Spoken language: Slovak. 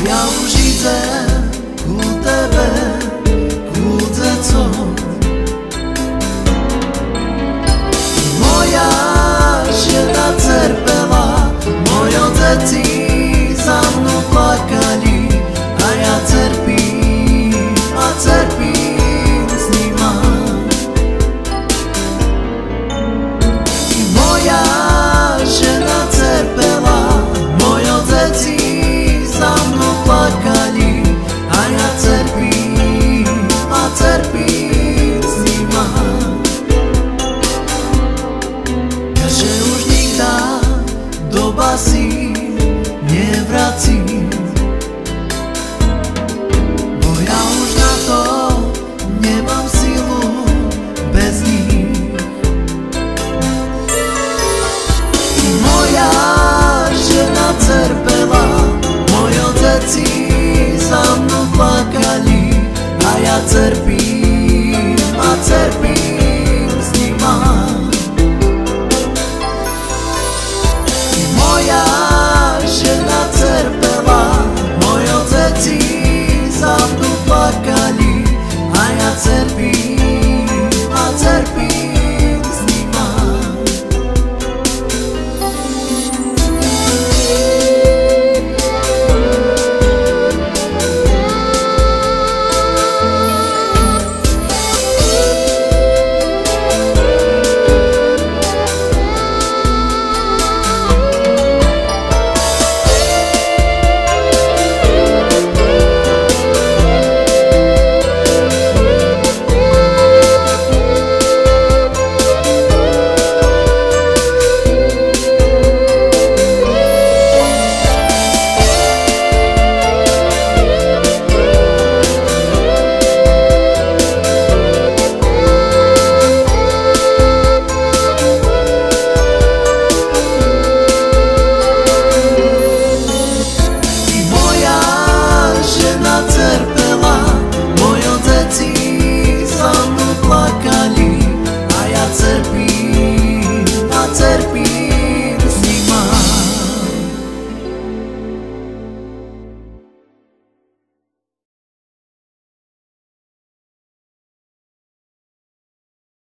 ja už idem ku tebe, ku decom. Moja žena trpela, moje deti za mnou plakali, a ja trpím a trpím s nima. Moja žena trpela, moje deti za mnou plakali, a ja trpím a trpím s nima. Že už nikda do basy nevracím, bo ja už na to nemám silu bez nich. Moja žena trpela, moje deti za mnou plakali, a ja trpím